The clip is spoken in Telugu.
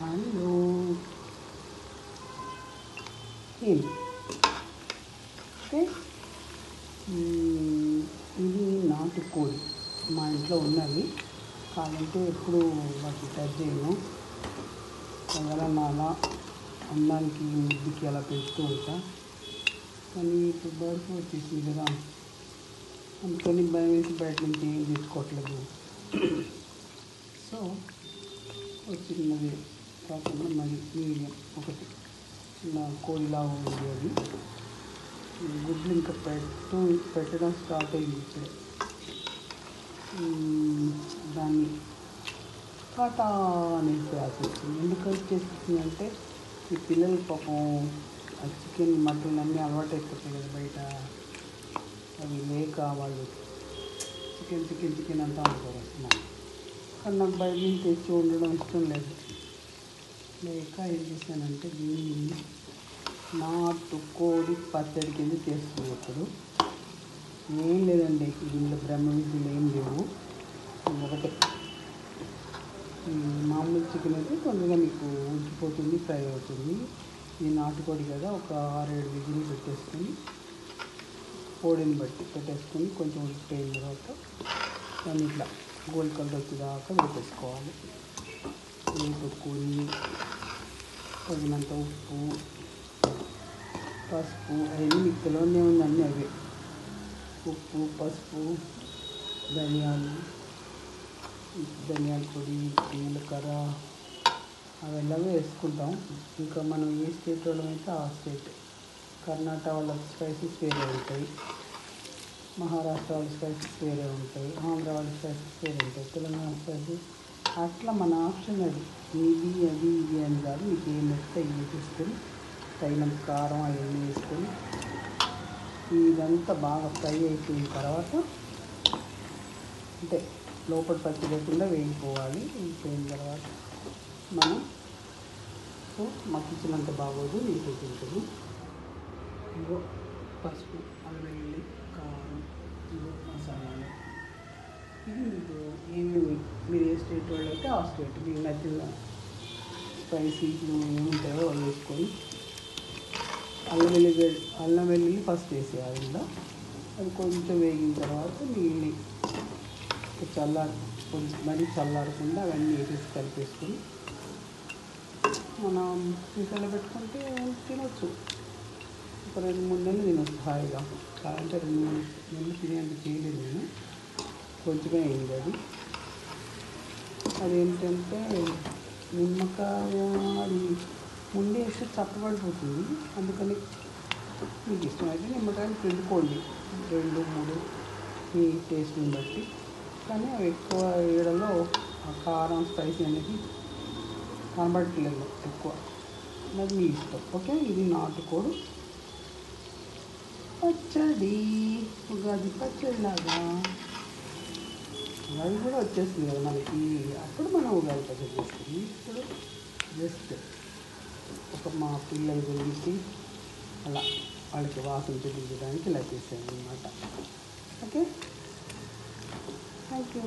Hello okay. ఇది నాటుకోడి మా ఇంట్లో ఉన్నవి. కావాలంటే ఎప్పుడు వాటిని టచ్ చేయను. ఎవరన్నా అలా అన్నానికి ముద్దుకి అలా పెంచుతూ ఉంటా. కానీ ఇప్పుడు బర్డ్ ఫ్లూ వచ్చేసింది కదా, అందుకని భయం వేసి బయట నుంచి ఏం తెచ్చుకోవట్లేదు. సో చిన్నది కాకుండా మరి మీడియం ఒకటి చిన్న కోడిలాగా ఉంది. అది గుడ్లు ఇంకా పెట్టడం స్టార్ట్ అయింది ఇప్పుడే. దాన్ని కాటా అనేసి ఆశిస్తుంది. ఎందుకు వచ్చేస్తుంది అంటే ఈ పిల్లలు పాపం ఆ చికెన్ మటన్ అన్నీ అలవాటు అయిపోతాయి కదా బయట. అవి లేక వాళ్ళు చికెన్ చికెన్ చికెన్ అంటూ ఉంటారు అసలు. కానీ నాకు బయట నుంచి తెచ్చి ఉండడం ఇష్టం లేదు. లేక ఏం చేశానంటే దీన్ని నాటుకోడి పచ్చడి కింద చేస్తుంది. ఇప్పుడు ఏం లేదండి, దీనిలో బ్రహ్మ విద్యలు ఏం లేవు. ఒకటే మామూలు చికెన్ అయితే తొందరగా మీకు ఉడికిపోతుంది, ఫ్రై అవుతుంది. ఇది నాటుకోడి కదా, ఒక 6-7 విజిల్ పెట్టేసుకొని కోడిని బట్టి పెట్టేసుకొని కొంచెం ఉడికిపోయిన తర్వాత దాన్ని ఇట్లా గోల్డ్ కలర్ వచ్చేదాకా వేపేసుకోవాలి. వేపుకొని తగినంత ఉప్పు, పసుపు అవన్నీ మీకు తెలియనే ఉంది. అన్నీ అవే ఉప్పు, పసుపు, ధనియాల పొడి, జీలకర్ర అవెల్లా వేసుకుంటాం. ఇంకా మనం ఏ స్టేట్ వాళ్ళం అయితే ఆ స్టేట్. కర్ణాటక వాళ్ళ స్పైసెస్ వేరే ఉంటాయి, మహారాష్ట్ర వాళ్ళ స్పైసెస్ వేరే ఉంటాయి, ఆంధ్ర వాళ్ళ స్పైసెస్ వేరే ఉంటాయి, తెలంగాణ స్పైసెస్ అట్లా మన ఆప్షన్. అది ఇది అది ఇది అని కాదు, మీకు ఏం నచ్చితే ఇవి తీసుకొని తగినంత కారం అవన్నీ వేసుకొని ఇదంతా బాగా ఫ్రై అయిపోయిన తర్వాత, అంటే లోపల పచ్చి లేకుండా వేగిపోవాలి. వేగిపోయిన తర్వాత మనం మగ్గించినంత బాగోదు, వేసేసి ఇంకో పసుపు, అల్లం, కారం, మసాలాలు. ఇది మీకు ఏమేమి మీరు ఏ స్టేట్ వాళ్ళు అయితే ఆ స్టేట్ మీకు నచ్చిన స్పైసీలు ఏముంటాయో అవి వేసుకొని అల్లం వెల్లుల్లి ఫస్ట్ వేసేయాలి. ఇలా అది కొంచెం వేగిన తర్వాత నీళ్ళు కొంచెం మరీ చల్లారకుండా అవన్నీ వేసేసి కలిపేసుకొని మనం ఫ్రీజర్లో పెట్టుకుంటే తినొచ్చు. ఒక 2-3 నెలలు తినొచ్చు హాయిగా. కావాలంటే 2-3 నెలలు తినేంత చేయలేదు నేను, కొంచెమే అయింది అది. అదేంటంటే నిమ్మకాయ అది ముందే వేస్తే చప్పబడిపోతుంది. అందుకని మీకు ఇష్టమైతే నిమ్మకాయలు పిండుకోండి, 2-3 మీ టేస్ట్ని బట్టి. కానీ అవి ఎక్కువ వేయడంలో ఆ కారం స్పైసీ అనేది కనబడట్లేదు ఎక్కువ. అది మీ ఇష్టం. ఓకే, ఇది నాటుకోడి పచ్చడి, ఉగాది పచ్చడిలాగా. ఉగాది కూడా వచ్చేస్తుంది కదా మనకి, అప్పుడు మనం ఉగాది పచ్చడి చేస్తుంది. ఇప్పుడు జస్ట్ మా పిల్లల గురించి అలా వాళ్ళకి వాసన చూపించడానికి ఇలా చేశాను అన్నమాట. Okay, thank you.